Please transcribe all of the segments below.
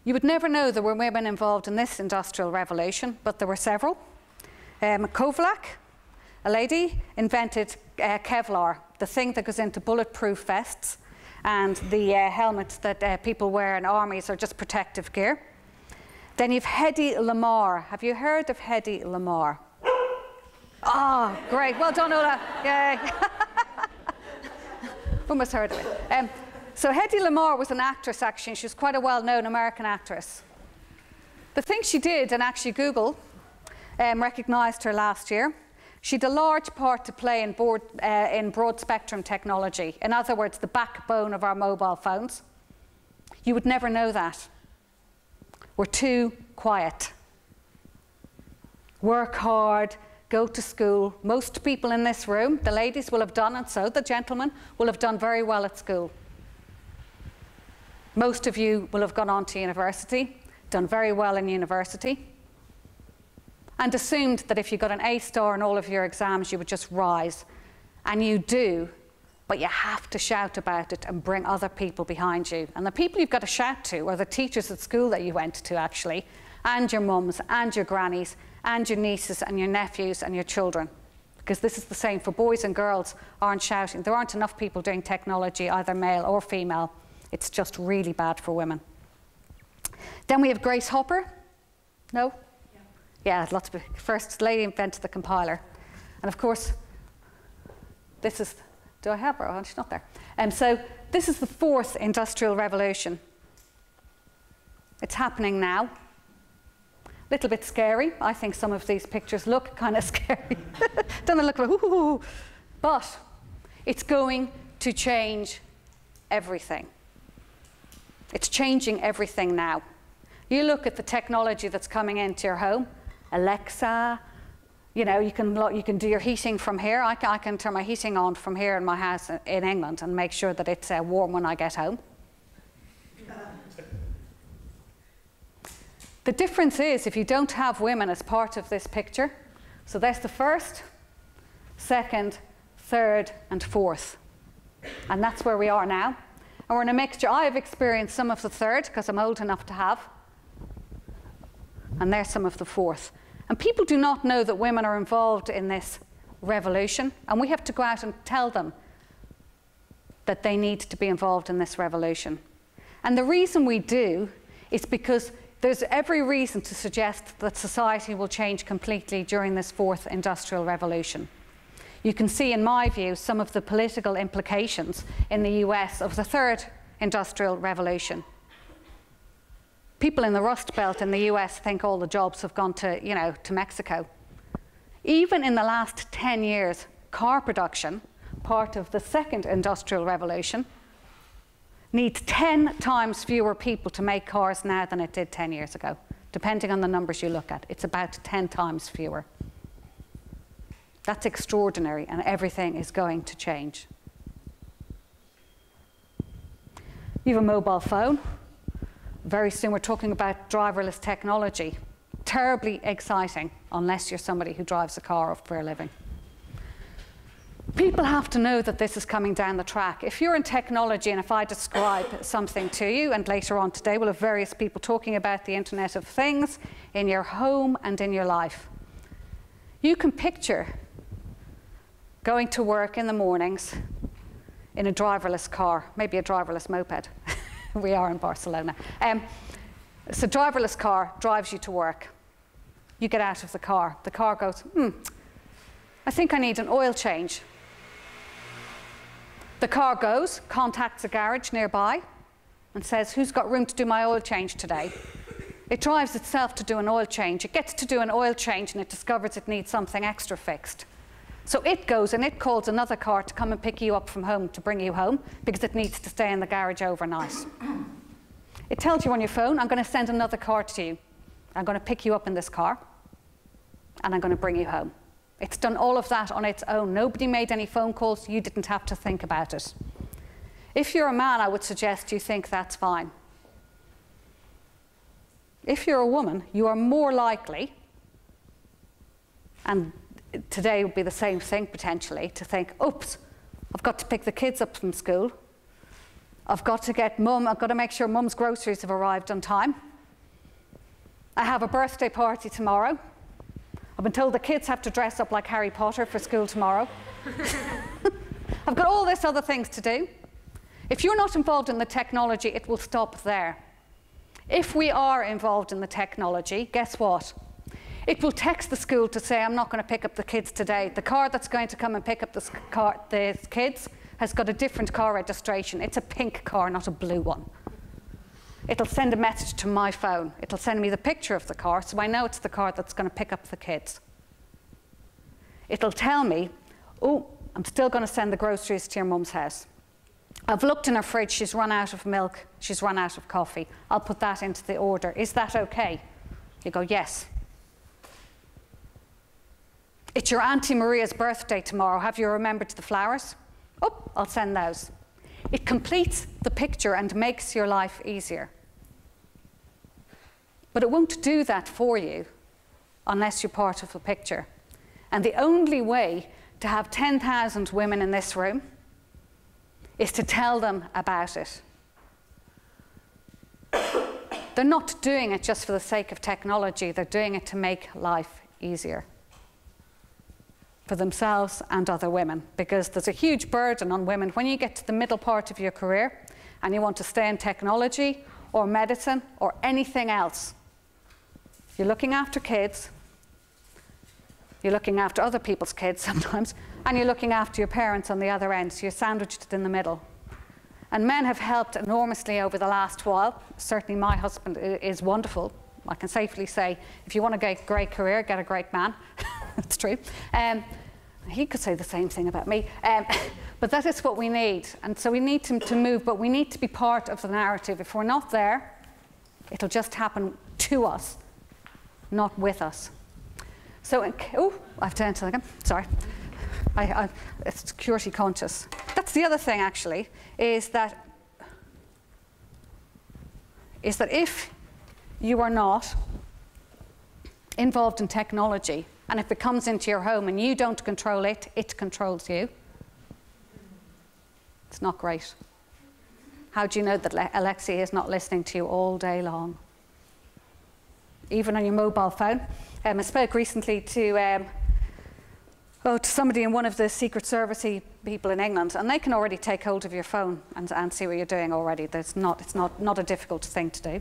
You would never know there were women involved in this industrial revolution, but there were several. Kovalak, a lady, invented Kevlar, the thing that goes into bulletproof vests and the helmets that people wear in armies, are just protective gear. Then you've Hedy Lamarr. Have you heard of Hedy Lamarr? Oh, great. Well done, Ola. Yay. Almost heard of it. So Hedy Lamarr was an actress, actually. She was quite a well-known American actress. The thing she did, and actually Google recognised her last year, she had a large part to play in broad spectrum technology. In other words, the backbone of our mobile phones. You would never know that. We're too quiet. Work hard, go to school. Most people in this room, the ladies will have done, and so the gentlemen will have done very well at school. Most of you will have gone on to university, done very well in university, and assumed that if you got an A star in all of your exams, you would just rise. And you do, but you have to shout about it and bring other people behind you. And the people you've got to shout to are the teachers at school that you went to, actually, and your mums, and your grannies, and your nieces, and your nephews, and your children. Because this is the same for boys and girls aren't shouting. There aren't enough people doing technology, either male or female. It's just really bad for women. Then we have Grace Hopper. No? Yeah, lots of first lady invented the compiler. And of course, this is, do I have her? Oh, she's not there. So this is the fourth industrial revolution. It's happening now. A little bit scary. I think some of these pictures look kind of scary. Don't they look like, ooh. But it's going to change everything. It's changing everything now. You look at the technology that's coming into your home, Alexa, you know, you can do your heating from here. I can turn my heating on from here in my house in England and make sure that it's warm when I get home. The difference is if you don't have women as part of this picture, so there's the first, second, third, and fourth. And that's where we are now. And we're in a mixture. I have experienced some of the third because I'm old enough to have. And there's some of the fourth. And people do not know that women are involved in this revolution. And we have to go out and tell them that they need to be involved in this revolution. And the reason we do is because there's every reason to suggest that society will change completely during this fourth industrial revolution. You can see, in my view, some of the political implications in the US of the third industrial revolution. People in the Rust Belt in the US think all the jobs have gone to, you know, to Mexico. Even in the last 10 years, car production, part of the second industrial revolution, needs 10 times fewer people to make cars now than it did 10 years ago. Depending on the numbers you look at, it's about 10 times fewer. That's extraordinary, and everything is going to change. You have a mobile phone. Very soon we're talking about driverless technology. Terribly exciting, unless you're somebody who drives a car for a living. People have to know that this is coming down the track. If you're in technology, and if I describe something to you, and later on today we'll have various people talking about the Internet of Things in your home and in your life, you can picture going to work in the mornings in a driverless car, maybe a driverless moped. We are in Barcelona. So driverless car drives you to work. You get out of the car goes, I think I need an oil change. The car goes, contacts a garage nearby, and says, who's got room to do my oil change today? It drives itself to do an oil change. It gets to do an oil change, and it discovers it needs something extra fixed. So it goes and it calls another car to come and pick you up from home, to bring you home, because it needs to stay in the garage overnight. It tells you on your phone, I'm going to send another car to you. I'm going to pick you up in this car, and I'm going to bring you home. It's done all of that on its own. Nobody made any phone calls. You didn't have to think about it. If you're a man, I would suggest you think that's fine. If you're a woman, you are more likely, and today would be the same thing potentially, to think, oops, I've got to pick the kids up from school. I've got to make sure mum's groceries have arrived on time. I have a birthday party tomorrow. I've been told the kids have to dress up like Harry Potter for school tomorrow. I've got all these other things to do. If you're not involved in the technology, it will stop there. If we are involved in the technology, guess what? It will text the school to say, I'm not going to pick up the kids today. The car that's going to come and pick up the kids has got a different car registration. It's a pink car, not a blue one. It'll send a message to my phone. It'll send me the picture of the car, so I know it's the car that's going to pick up the kids. It'll tell me, oh, I'm still going to send the groceries to your mum's house. I've looked in her fridge, she's run out of milk, she's run out of coffee. I'll put that into the order. Is that okay? You go, yes. It's your Auntie Maria's birthday tomorrow. Have you remembered the flowers? Oh, I'll send those. It completes the picture and makes your life easier. But it won't do that for you unless you're part of the picture. And the only way to have 10,000 women in this room is to tell them about it. They're not doing it just for the sake of technology. They're doing it to make life easier for themselves and other women, because there's a huge burden on women when you get to the middle part of your career and you want to stay in technology or medicine or anything else. You're looking after kids, you're looking after other people's kids sometimes, and you're looking after your parents on the other end, so you're sandwiched in the middle. And men have helped enormously over the last while. Certainly my husband is wonderful. I can safely say, if you want to get a great career, get a great man. That's true. He could say the same thing about me. But that is what we need. And so we need to move, but we need to be part of the narrative. If we're not there, it'll just happen to us, not with us. So, oh, I've turned to again. Sorry. It's security conscious. That's the other thing, actually, is that if you are not involved in technology and if it comes into your home and you don't control it, it controls you, it's not great. How do you know that Alexia is not listening to you all day long? Even on your mobile phone. I spoke recently to somebody in one of the Secret Service people in England, and they can already take hold of your phone and see what you're doing already. It's not a difficult thing to do.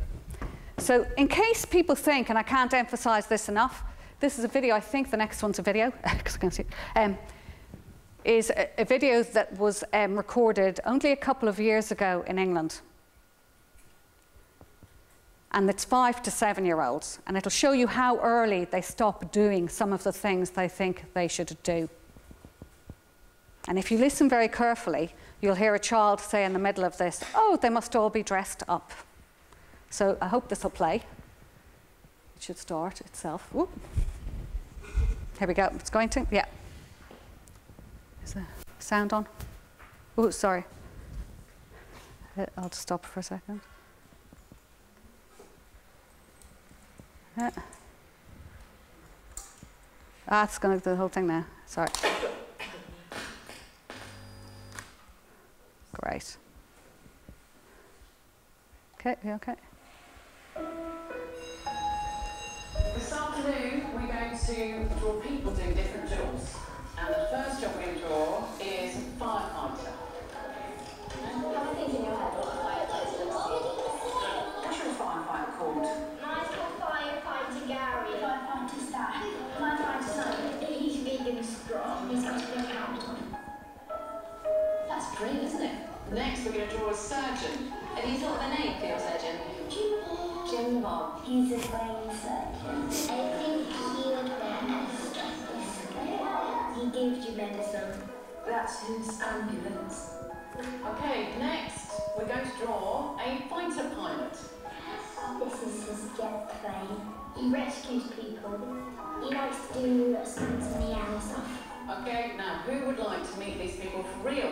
So in case people think, and I can't emphasize this enough, this is a video, I think the next one's a video, because I can't see it, is a video that was recorded only a couple of years ago in England. And it's 5 to 7-year-olds, and it'll show you how early they stop doing some of the things they think they should do. And if you listen very carefully, you'll hear a child say in the middle of this, oh, they must all be dressed up. So I hope this will play. It should start itself. Whoop. Here we go. It's going to, yeah. Is the sound on? Oh, sorry. I'll just stop for a second. It's going to do the whole thing now. Sorry. Great. Okay, you okay? This afternoon we're going to draw people doing different jobs. And the first job we're going to draw is firefighter. Have a think in your head what a firefighter looks like. What's your firefighter called? Mine's called Firefighter Gary. Firefighter Stan. Firefighter Simon. He's big and strong. He's got a big hat on. That's brilliant, isn't it? Next we're going to draw a surgeon. Have you thought of a name for your surgeon? Jim Bob. He's a brain surgeon. I think he would wear a stethoscope. He gives you medicine. That's his ambulance. Okay, next we're going to draw a fighter pilot. This is his jet plane. He rescues people. He likes to do stunts in the air and stuff. Okay, now who would like to meet these people for real?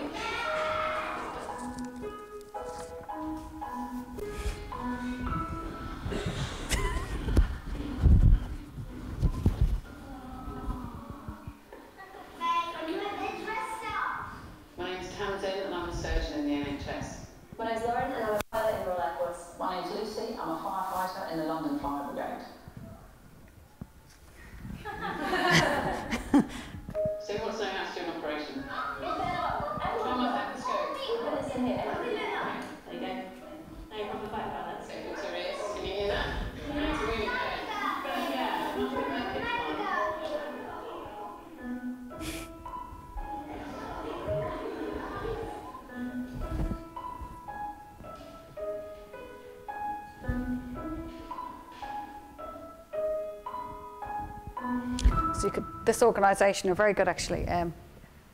So this organisation are very good actually.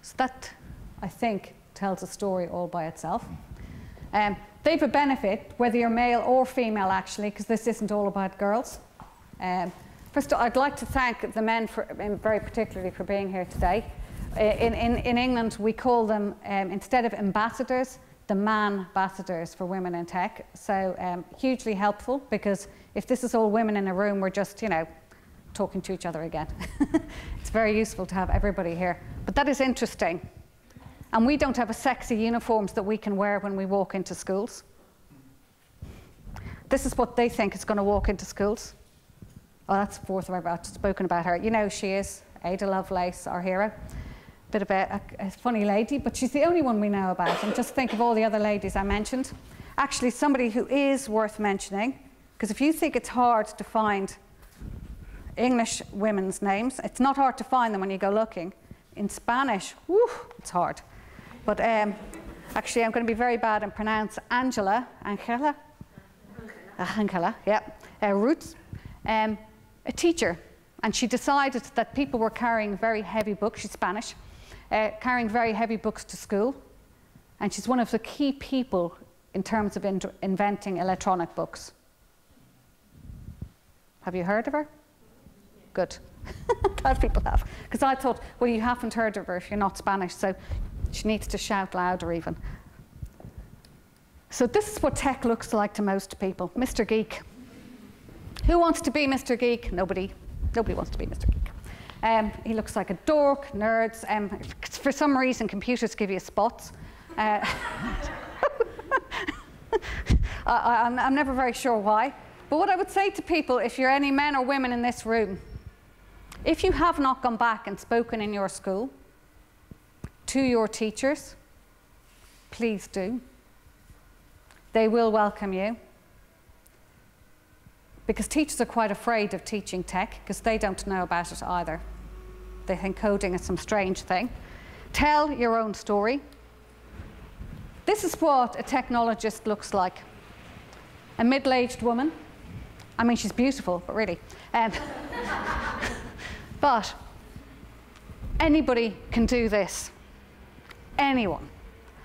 So that, I think, tells a story all by itself. They have a benefit, whether you're male or female actually, because this isn't all about girls. First of all, I'd like to thank the men very particularly for being here today. In England, we call them, instead of ambassadors, the man-ambassadors for women in tech. So hugely helpful, because if this is all women in a room, we're just, you know, talking to each other again. It's very useful to have everybody here. But that is interesting. And we don't have a sexy uniforms that we can wear when we walk into schools. This is what they think is going to walk into schools. Oh, that's the fourth I've spoken about her. You know, she is Ada Lovelace, our hero. Bit of a funny lady, but she's the only one we know about. And just think of all the other ladies I mentioned. Actually, somebody who is worth mentioning, because if you think it's hard to find English women's names, it's not hard to find them when you go looking. In Spanish, whew, it's hard. But actually, I'm going to be very bad and pronounce Angela, yeah, Roots, a teacher. And she decided that people were carrying very heavy books, she's Spanish, carrying very heavy books to school. And she's one of the key people in terms of inventing electronic books. Have you heard of her? Good. Glad people have. Because I thought, well, you haven't heard of her if you're not Spanish, so she needs to shout louder even. So this is what tech looks like to most people. Mr. Geek. Who wants to be Mr. Geek? Nobody. Nobody wants to be Mr. Geek. He looks like a dork, nerds. For some reason, computers give you spots. I'm never very sure why. But what I would say to people, if you're any men or women in this room, if you have not gone back and spoken in your school to your teachers, please do. They will welcome you. Because teachers are quite afraid of teaching tech because they don't know about it either. They think coding is some strange thing. Tell your own story. This is what a technologist looks like. A middle-aged woman. I mean, she's beautiful, but really. But anybody can do this. Anyone.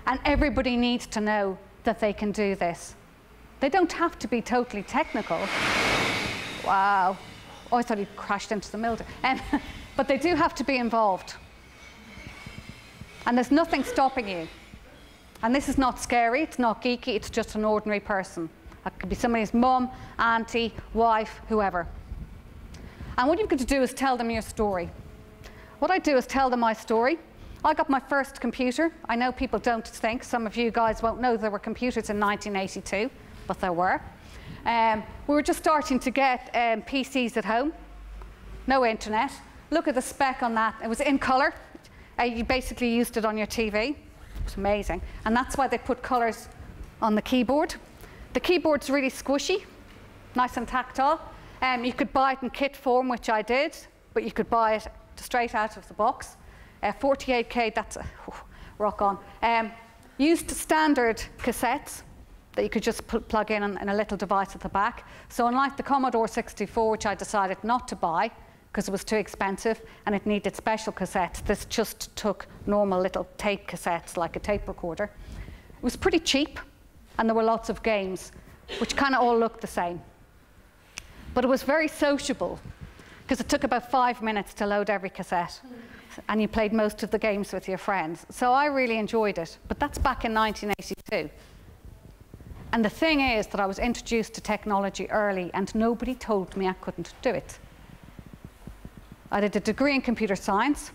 And everybody needs to know that they can do this. They don't have to be totally technical. Wow. Oh, I thought he crashed into the mildew. But they do have to be involved. And there's nothing stopping you. And this is not scary, it's not geeky, it's just an ordinary person. That could be somebody's mum, auntie, wife, whoever. And what you've got to do is tell them your story. What I do is tell them my story. I got my first computer. I know people don't think, some of you guys won't know there were computers in 1982, but there were. We were just starting to get PCs at home. No internet. Look at the spec on that. It was in colour. You basically used it on your TV. It was amazing. And that's why they put colours on the keyboard. The keyboard's really squishy, nice and tactile. You could buy it in kit form, which I did, but you could buy it straight out of the box. 48K, that's rock on. Used standard cassettes that you could just plug in a little device at the back. So unlike the Commodore 64, which I decided not to buy because it was too expensive and it needed special cassettes, this just took normal little tape cassettes like a tape recorder. It was pretty cheap and there were lots of games which kind of all looked the same. But it was very sociable because it took about 5 minutes to load every cassette and you played most of the games with your friends. So I really enjoyed it, but that's back in 1982. And the thing is that I was introduced to technology early and nobody told me I couldn't do it. I did a degree in computer science.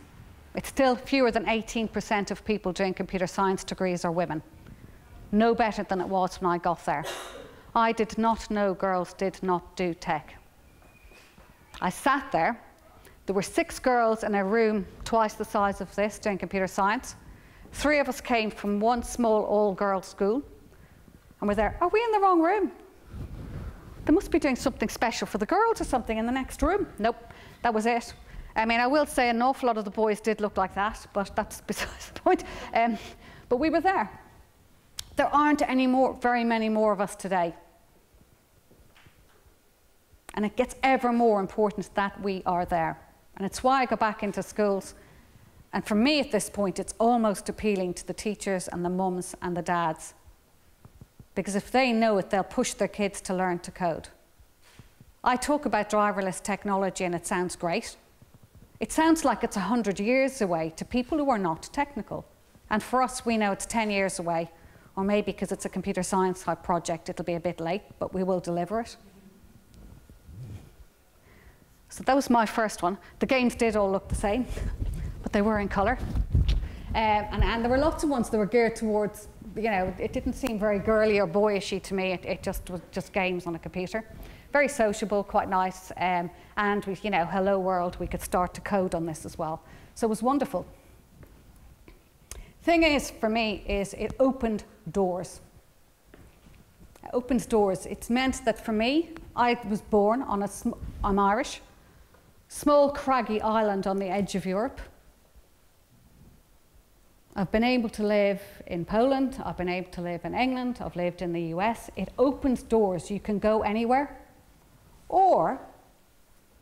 It's still fewer than 18% of people doing computer science degrees are women. No better than it was when I got there. I did not know girls did not do tech. I sat there. There were 6 girls in a room twice the size of this doing computer science. 3 of us came from one small all-girls school. And we're there, are we in the wrong room? They must be doing something special for the girls or something in the next room. Nope, that was it. I mean, I will say an awful lot of the boys did look like that, but that's besides the point. But we were there. There aren't very many more of us today. And it gets ever more important that we are there. And it's why I go back into schools. And for me at this point, it's almost appealing to the teachers and the mums and the dads. Because if they know it, they'll push their kids to learn to code. I talk about driverless technology and it sounds great. It sounds like it's 100 years away to people who are not technical. And for us, we know it's 10 years away, or maybe because it's a computer science type project, it'll be a bit late, but we will deliver it. So that was my first one. The games did all look the same, but they were in colour. And there were lots of ones that were geared towards, you know, it didn't seem very girly or boyishy to me. It just was just games on a computer. Very sociable, quite nice. And we, you know, hello world, we could start to code on this as well. So it was wonderful. Thing is, for me, is it opened doors. It opens doors. It's meant that for me, I was born on I'm Irish, small craggy island on the edge of Europe. I've been able to live in Poland, I've been able to live in England, I've lived in the US. It opens doors. You can go anywhere. Or,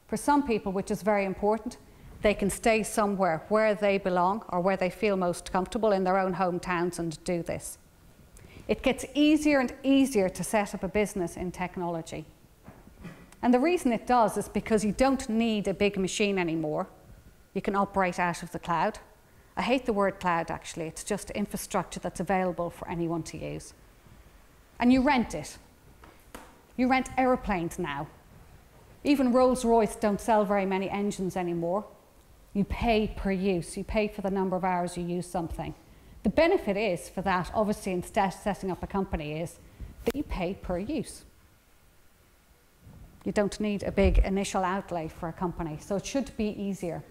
for some people, which is very important, they can stay somewhere where they belong or where they feel most comfortable in their own hometowns and do this. It gets easier and easier to set up a business in technology. And the reason it does is because you don't need a big machine anymore. You can operate out of the cloud. I hate the word cloud, actually. It's just infrastructure that's available for anyone to use. And you rent it. You rent aeroplanes now. Even Rolls-Royce don't sell very many engines anymore. You pay per use. You pay for the number of hours you use something. The benefit is for that, obviously, in setting up a company, is that you pay per use. You don't need a big initial outlay for a company, so it should be easier.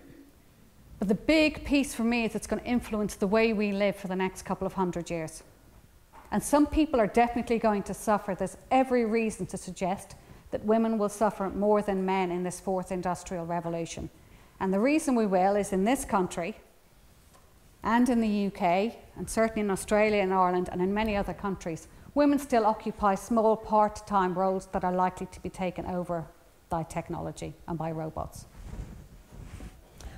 But the big piece for me is it's going to influence the way we live for the next couple of 100 years. And some people are definitely going to suffer. There's every reason to suggest that women will suffer more than men in this fourth industrial revolution. And the reason we will is in this country, and in the UK, and certainly in Australia and Ireland, and in many other countries, women still occupy small part-time roles that are likely to be taken over by technology and by robots.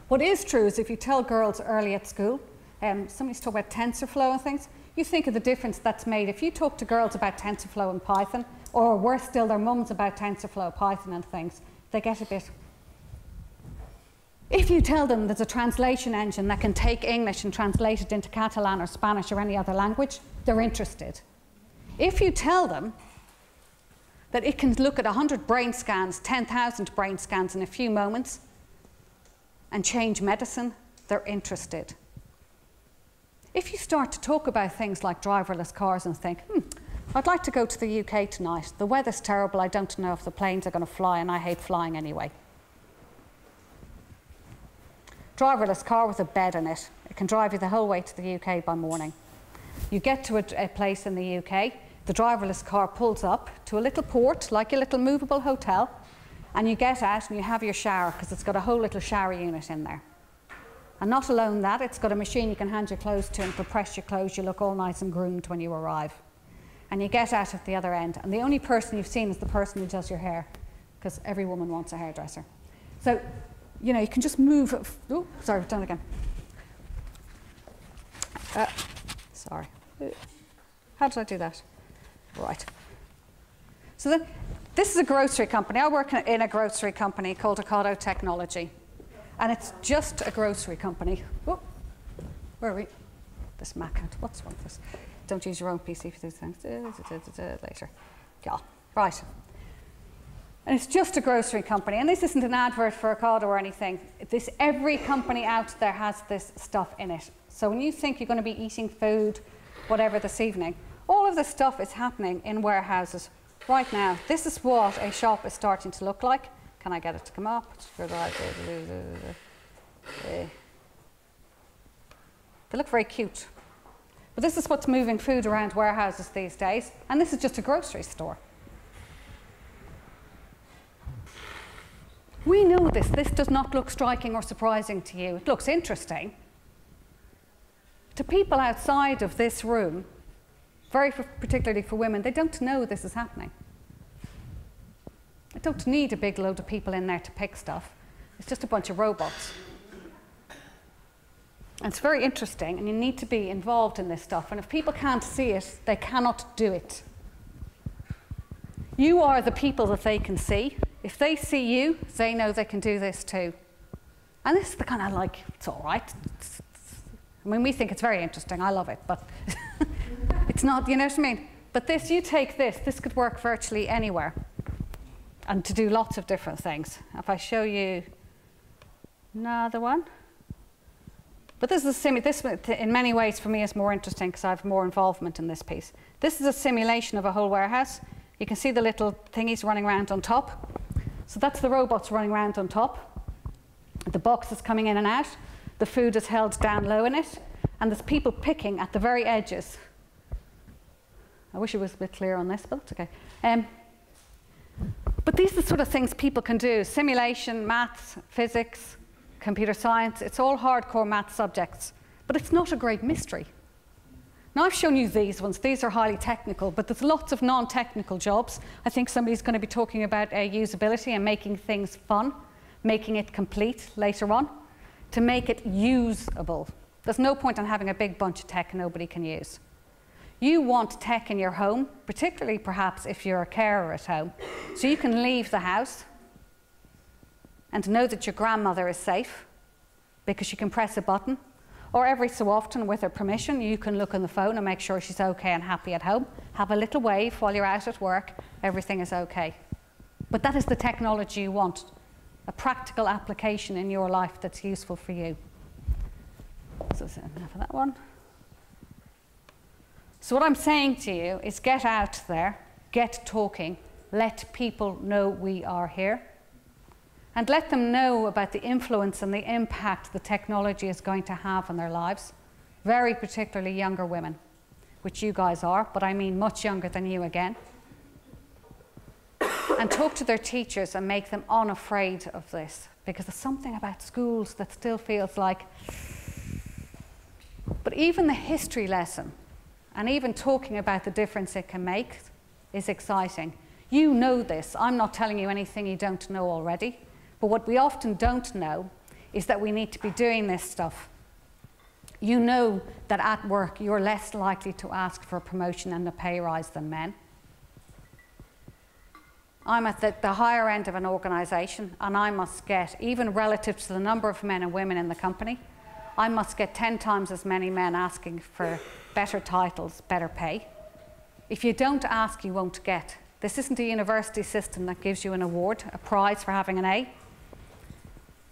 What is true is if you tell girls early at school, somebody's talking about TensorFlow and things, you think of the difference that's made. If you talk to girls about TensorFlow and Python, or worse still, their mums about TensorFlow, Python and things, they get a bit. If you tell them there's a translation engine that can take English and translate it into Catalan or Spanish or any other language, they're interested. If you tell them that it can look at 100 brain scans, 10,000 brain scans in a few moments and change medicine, they're interested. If you start to talk about things like driverless cars and think, I'd like to go to the UK tonight. The weather's terrible. I don't know if the planes are going to fly, and I hate flying anyway. Driverless car with a bed in it. It can drive you the whole way to the UK by morning. You get to a place in the UK, the driverless car pulls up to a little port, like a little movable hotel, and you get out and you have your shower, because it's got a whole little shower unit in there. And not alone that, it's got a machine you can hand your clothes to and it'll press your clothes. You look all nice and groomed when you arrive. And you get out at the other end, and the only person you've seen is the person who does your hair, because every woman wants a hairdresser. So, you know, you can just move. Oh, sorry, I've done it again. Sorry. How did I do that? Right. So this is a grocery company. I work in a grocery company called Ocado Technology. And it's just a grocery company. Oh, where are we? This Mac. What's wrong with this? Don't use your own PC for these things. Later. Yeah. Right. And it's just a grocery company. And this isn't an advert for Ocado or anything. Every company out there has this stuff in it. So when you think you're going to be eating food, whatever, this evening, all of this stuff is happening in warehouses right now. This is what a shop is starting to look like. Can I get it to come up? They look very cute. But this is what's moving food around warehouses these days. And this is just a grocery store. We know this. This does not look striking or surprising to you. It looks interesting. To people outside of this room, particularly for women, they don't know this is happening. I don't need a big load of people in there to pick stuff. It's just a bunch of robots. And it's very interesting, and you need to be involved in this stuff. And if people can't see it, they cannot do it. You are the people that they can see. If they see you, they know they can do this too. And this is the kind of like, it's all right. I mean, we think it's very interesting. I love it, but it's not, you know what I mean? But this, you take this could work virtually anywhere and to do lots of different things. If I show you another one. But this is a this in many ways for me is more interesting because I have more involvement in this piece. This is a simulation of a whole warehouse. You can see the little thingies running around on top. So that's the robots running around on top. The box is coming in and out. The food is held down low in it. And there's people picking at the very edges. I wish it was a bit clear on this, but it's okay. But these are the sort of things people can do. Simulation, maths, physics, computer science. It's all hardcore math subjects. But it's not a great mystery. Now, I've shown you these ones. These are highly technical, but there's lots of non-technical jobs. I think somebody's going to be talking about usability and making things fun, making it complete later on, to make it usable. There's no point in having a big bunch of tech nobody can use. You want tech in your home, particularly perhaps if you're a carer at home, so you can leave the house and know that your grandmother is safe because you can press a button. Or every so often, with her permission, you can look on the phone and make sure she's okay and happy at home. Have a little wave while you're out at work. Everything is okay. But that is the technology you want. A practical application in your life that's useful for you. So that's enough of that one. So what I'm saying to you is get out there, get talking, let people know we are here. And let them know about the influence and the impact the technology is going to have on their lives, very particularly younger women, which you guys are, but I mean much younger than you again. And talk to their teachers and make them unafraid of this, because there's something about schools that still feels like... But even the history lesson, and even talking about the difference it can make, is exciting. You know this. I'm not telling you anything you don't know already. But what we often don't know is that we need to be doing this stuff. You know that at work you're less likely to ask for a promotion and a pay rise than men. I'm at the higher end of an organisation, and I must get, even relative to the number of men and women in the company, I must get 10 times as many men asking for better titles, better pay. If you don't ask, you won't get. This isn't a university system that gives you an award, a prize for having an A.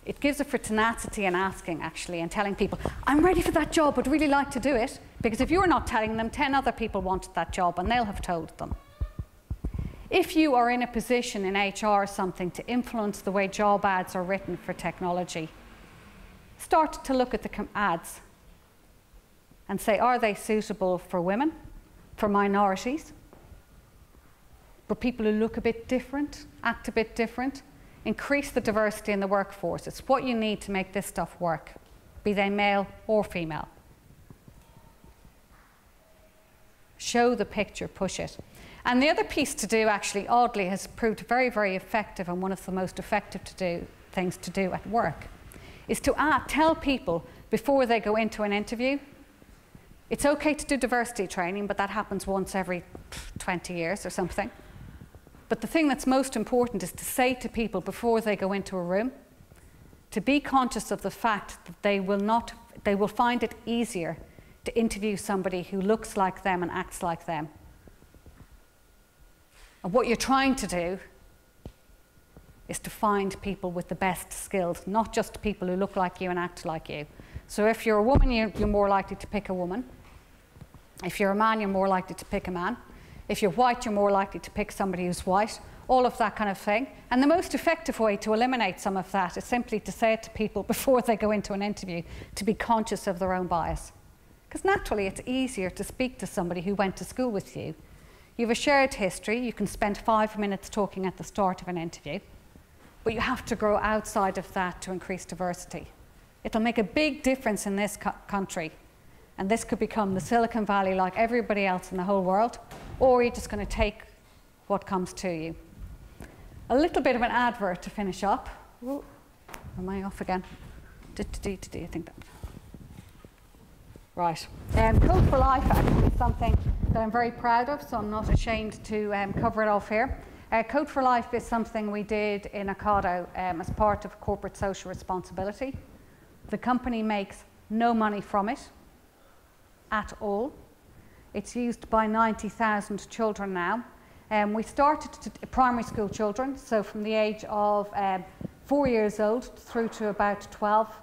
It gives it for tenacity and asking, actually, and telling people, I'm ready for that job, I'd really like to do it. Because if you're not telling them, 10 other people wanted that job, and they'll have told them. If you are in a position in HR or something to influence the way job ads are written for technology, start to look at the ads and say, are they suitable for women, for minorities, for people who look a bit different, act a bit different? Increase the diversity in the workforce. It's what you need to make this stuff work, be they male or female. Show the picture, push it. And the other piece to do, actually, oddly, has proved very, very effective, and one of the most effective things to do at work, is to tell people before they go into an interview. It's okay to do diversity training, but that happens once every 20 years or something. But the thing that's most important is to say to people before they go into a room, to be conscious of the fact that they will find it easier to interview somebody who looks like them and acts like them. And what you're trying to do is to find people with the best skills, not just people who look like you and act like you. So if you're a woman, you're more likely to pick a woman. If you're a man, you're more likely to pick a man. If you're white, you're more likely to pick somebody who's white, all of that kind of thing. And the most effective way to eliminate some of that is simply to say it to people before they go into an interview, to be conscious of their own bias. Because naturally, it's easier to speak to somebody who went to school with you. You have a shared history. You can spend 5 minutes talking at the start of an interview. But you have to grow outside of that to increase diversity. It'll make a big difference in this country. And this could become the Silicon Valley like everybody else in the whole world, or you're just going to take what comes to you. A little bit of an advert to finish up. Ooh, Am I off again? I think that. Right. Code for Life actually is something that I'm very proud of, so I'm not ashamed to cover it off here. Code for Life is something we did in Ocado as part of corporate social responsibility. The company makes no money from it at all. It's used by 90,000 children now. We started primary school children, so from the age of 4 years old through to about 12.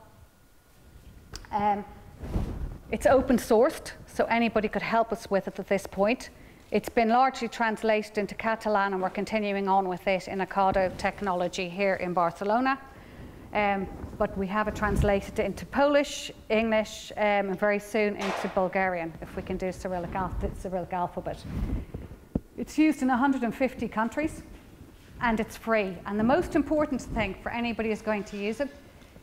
It's open sourced, so anybody could help us with it at this point. It's been largely translated into Catalan, and we're continuing on with it in Ocado Technology here in Barcelona. But we have it translated into Polish, English, and very soon into Bulgarian, if we can do Cyrillic alphabet. It's used in 150 countries, and it's free. And the most important thing for anybody who's going to use it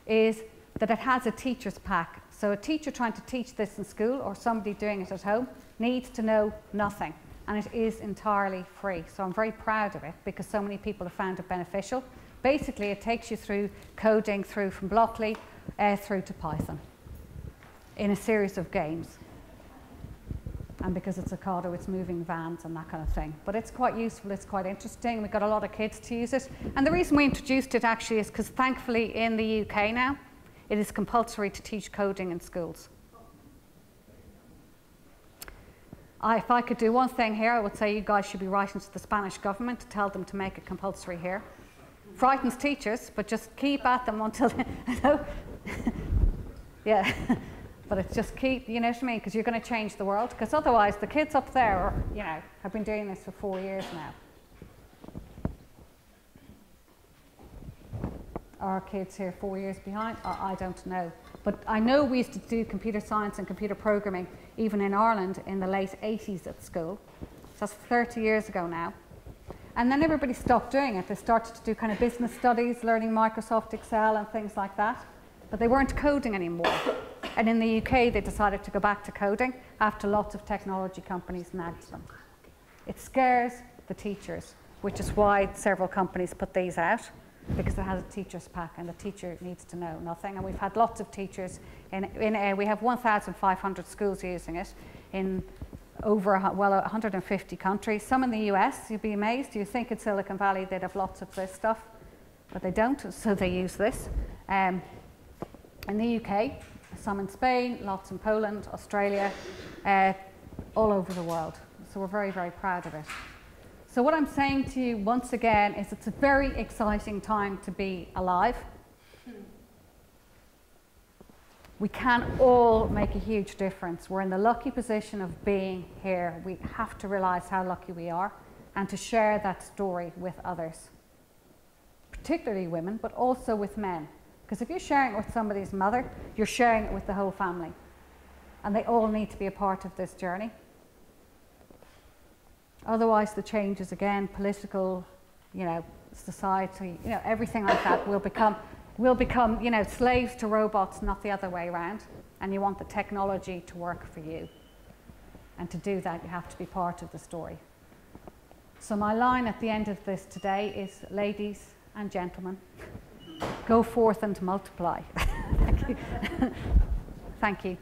is that it has a teacher's pack. So a teacher trying to teach this in school, or somebody doing it at home, needs to know nothing. And it is entirely free. So I'm very proud of it because so many people have found it beneficial. Basically, it takes you through coding through from Blockly through to Python in a series of games. And because it's Ocado, it's moving vans and that kind of thing. But it's quite useful, it's quite interesting. We've got a lot of kids to use it. And the reason we introduced it actually is because thankfully in the UK now, it is compulsory to teach coding in schools. If I could do one thing here, I would say you guys should be writing to the Spanish government to tell them to make it compulsory here. Frightens teachers, but just keep at them until they, yeah, but it's just keep, you know what I mean, because you're going to change the world, because otherwise the kids up there are, you know, have been doing this for 4 years now. Are kids here 4 years behind? I don't know. But I know we used to do computer science and computer programming even in Ireland in the late 80s at school. So that's 30 years ago now. And then everybody stopped doing it. They started to do kind of business studies, learning Microsoft Excel and things like that. But they weren't coding anymore. And in the UK, they decided to go back to coding after lots of technology companies nagged them. It scares the teachers, which is why several companies put these out, because it has a teacher's pack and the teacher needs to know nothing. And we've had lots of teachers, we have 1,500 schools using it in over 150 countries. Some in the US, you'd be amazed. You think in Silicon Valley they'd have lots of this stuff, but they don't, so they use this. In the UK, some in Spain, lots in Poland, Australia, all over the world. So we're very, very proud of it. So what I'm saying to you once again is it's a very exciting time to be alive. We can all make a huge difference. We're in the lucky position of being here. We have to realize how lucky we are and to share that story with others, particularly women, but also with men. Because if you're sharing it with somebody's mother, you're sharing it with the whole family. And they all need to be a part of this journey. Otherwise, the changes, again, political, you know, society, you know, everything like that will become, you know, slaves to robots, not the other way around. And you want the technology to work for you. And to do that, you have to be part of the story. So my line at the end of this today is, ladies and gentlemen, go forth and multiply. Thank you. Thank you.